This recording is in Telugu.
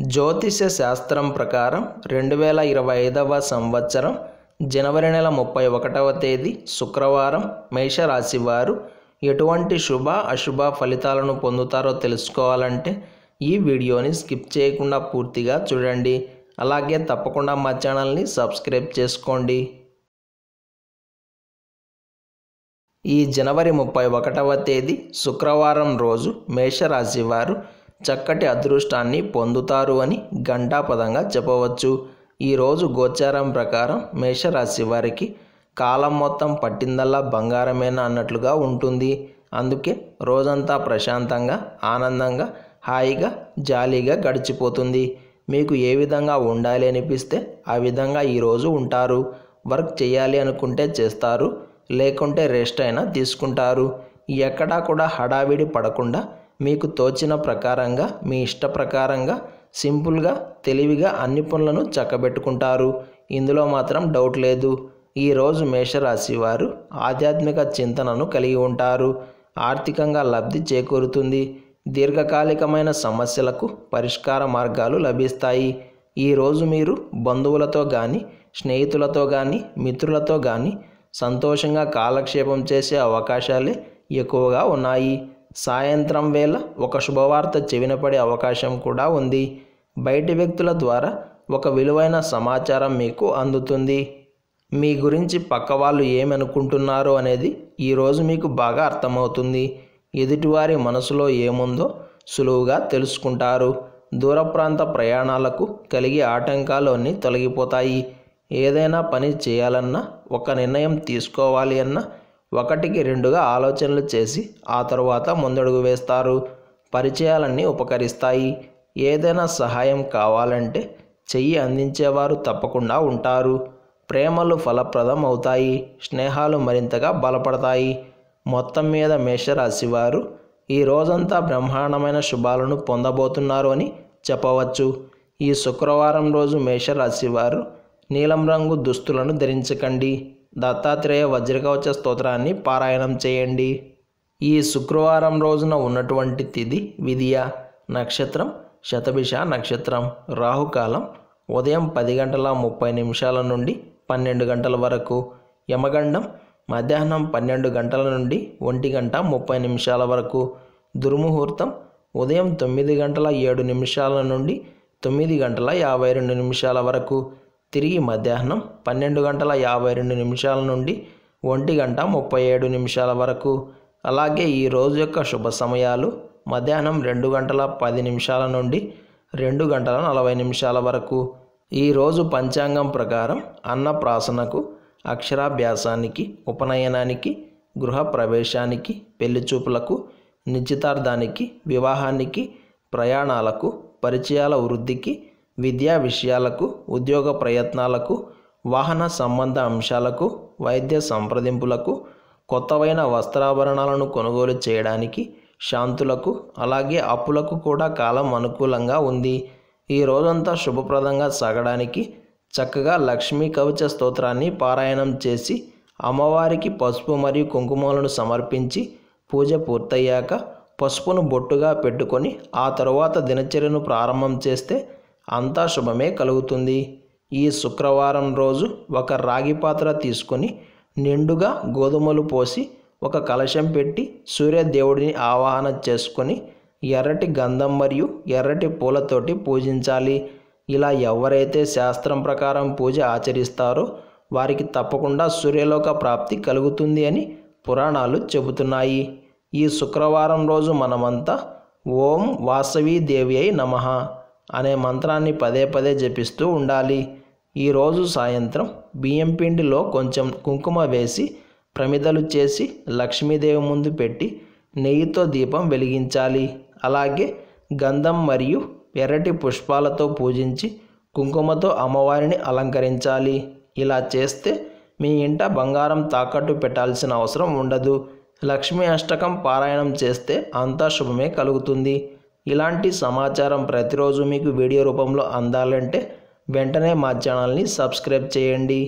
జ్యోతిష శాస్త్రం ప్రకారం 2025వ సంవత్సరం జనవరి నెల 31వ తేదీ శుక్రవారం మేషరాశి వారు ఎటువంటి శుభ అశుభ ఫలితాలను పొందుతారో తెలుసుకోవాలంటే ఈ వీడియోని స్కిప్ చేయకుండా పూర్తిగా చూడండి. అలాగే తప్పకుండా మా ఛానల్ని సబ్స్క్రైబ్ చేసుకోండి. ఈ జనవరి 31వ తేదీ శుక్రవారం రోజు మేషరాశి వారు చక్కటి అదృష్టాన్ని పొందుతారు అని ఘంటాపదంగా చెప్పవచ్చు. ఈరోజు గోచారం ప్రకారం మేషరాశి వారికి కాలం మొత్తం పట్టిందల్లా బంగారమేనా అన్నట్లుగా ఉంటుంది. అందుకే రోజంతా ప్రశాంతంగా ఆనందంగా హాయిగా జాలీగా గడిచిపోతుంది. మీకు ఏ విధంగా ఉండాలి అనిపిస్తే ఆ విధంగా ఈరోజు ఉంటారు. వర్క్ చేయాలి అనుకుంటే చేస్తారు, లేకుంటే రెస్ట్ అయినా తీసుకుంటారు. ఎక్కడా కూడా హడావిడి పడకుండా మీకు తోచిన ప్రకారంగా మీ ఇష్ట ప్రకారంగా సింపుల్గా తెలివిగా అన్ని పనులను చక్కబెట్టుకుంటారు. ఇందులో మాత్రం డౌట్ లేదు. ఈరోజు మేషరాశి వారు ఆధ్యాత్మిక చింతనను కలిగి ఉంటారు. ఆర్థికంగా లబ్ధి చేకూరుతుంది. దీర్ఘకాలికమైన సమస్యలకు పరిష్కార మార్గాలు లభిస్తాయి. ఈరోజు మీరు బంధువులతో కానీ స్నేహితులతో కానీ మిత్రులతో కానీ సంతోషంగా కాలక్షేపం చేసే అవకాశాలే ఎక్కువగా ఉన్నాయి. సాయంత్రం వేళ ఒక శుభవార్త చెవిన పడే అవకాశం కూడా ఉంది. బయటి వ్యక్తుల ద్వారా ఒక విలువైన సమాచారం మీకు అందుతుంది. మీ గురించి పక్క వాళ్ళు ఏమనుకుంటున్నారో అనేది ఈరోజు మీకు బాగా అర్థమవుతుంది. ఎదుటివారి మనసులో ఏముందో సులువుగా తెలుసుకుంటారు. దూర ప్రాంత ప్రయాణాలకు కలిగే ఆటంకాలు అన్నీ తొలగిపోతాయి. ఏదైనా పని చేయాలన్నా ఒక నిర్ణయం తీసుకోవాలి అన్నా ఒకటికి రెండుగా ఆలోచనలు చేసి ఆ తరువాత ముందడుగు వేస్తారు. పరిచయాలన్నీ ఉపకరిస్తాయి. ఏదైనా సహాయం కావాలంటే చెయ్యి అందించేవారు తప్పకుండా ఉంటారు. ప్రేమలు ఫలప్రదం అవుతాయి. స్నేహాలు మరింతగా బలపడతాయి. మొత్తం మీద మేషరాశి వారు ఈ రోజంతా బ్రహ్మాండమైన శుభాలను పొందబోతున్నారు అని చెప్పవచ్చు. ఈ శుక్రవారం రోజు మేషరాశి వారు నీలం రంగు దుస్తులను ధరించకండి. దత్తాత్రేయ వజ్రకవచ స్తోత్రాన్ని పారాయణం చేయండి. ఈ శుక్రవారం రోజున ఉన్నటువంటి తిథి విదియ, నక్షత్రం శతభిష నక్షత్రం, రాహుకాలం ఉదయం 10:30 నుండి 12 వరకు, యమగండం మధ్యాహ్నం 12 గంటల నుండి 1:30 వరకు, దుర్ముహూర్తం ఉదయం 9:07 నుండి 9:52 వరకు, తిరిగి మధ్యాహ్నం 12:52 నుండి 1:37 వరకు. అలాగే ఈ రోజు యొక్క శుభ సమయాలు మధ్యాహ్నం 2:10 నుండి 2:40 వరకు. ఈరోజు పంచాంగం ప్రకారం అన్నప్రాసనకు, అక్షరాభ్యాసానికి, ఉపనయనానికి, గృహప్రవేశానికి, పెళ్లిచూపులకు, నిశ్చితార్థానికి, వివాహానికి, ప్రయాణాలకు, పరిచయాల వృద్ధికి, విద్యా విషయాలకు, ఉద్యోగ ప్రయత్నాలకు, వాహన సంబంధ అంశాలకు, వైద్య సంప్రదింపులకు, కొత్తవైన వస్త్రాభరణాలను కొనుగోలు చేయడానికి, శాంతులకు, అలాగే అప్పులకు కూడా కాలం అనుకూలంగా ఉంది. ఈ రోజంతా శుభప్రదంగా సాగడానికి చక్కగా లక్ష్మీ కవచ స్తోత్రాన్ని పారాయణం చేసి అమ్మవారికి పసుపు మరియు కుంకుమలను సమర్పించి పూజ పూర్తయ్యాక పసుపును బొట్టుగా పెట్టుకొని ఆ తరువాత దినచర్యను ప్రారంభం చేస్తే అంతా శుభమే కలుగుతుంది. ఈ శుక్రవారం రోజు ఒక రాగి పాత్ర తీసుకొని నిండుగా గోధుమలు పోసి ఒక కలశం పెట్టి సూర్యదేవుడిని ఆవాహన చేసుకొని ఎర్రటి గంధం మరియు ఎర్రటి పూలతోటి పూజించాలి. ఇలా ఎవరైతే శాస్త్రం ప్రకారం పూజ ఆచరిస్తారో వారికి తప్పకుండా సూర్యలోక ప్రాప్తి కలుగుతుంది అని పురాణాలు చెబుతున్నాయి. ఈ శుక్రవారం రోజు మనమంతా ఓం వాసవీ దేవ్యై నమః అనే మంత్రాన్ని పదే పదే జపిస్తూ ఉండాలి. ఈరోజు సాయంత్రం బియ్యం పిండిలో కొంచెం కుంకుమ వేసి ప్రమిదలు చేసి లక్ష్మీదేవి ముందు పెట్టి నెయ్యితో దీపం వెలిగించాలి. అలాగే గంధం మరియు ఎర్రటి పుష్పాలతో పూజించి కుంకుమతో అమ్మవారిని అలంకరించాలి. ఇలా చేస్తే మీ ఇంట బంగారం తాకట్టు పెట్టాల్సిన అవసరం ఉండదు. లక్ష్మీ అష్టకం పారాయణం చేస్తే అంతా శుభమే కలుగుతుంది. ఇలాంటి సమాచారం ప్రతిరోజు మీకు వీడియో రూపంలో అందాలంటే వెంటనే మా ఛానల్ని సబ్స్క్రైబ్ చేయండి.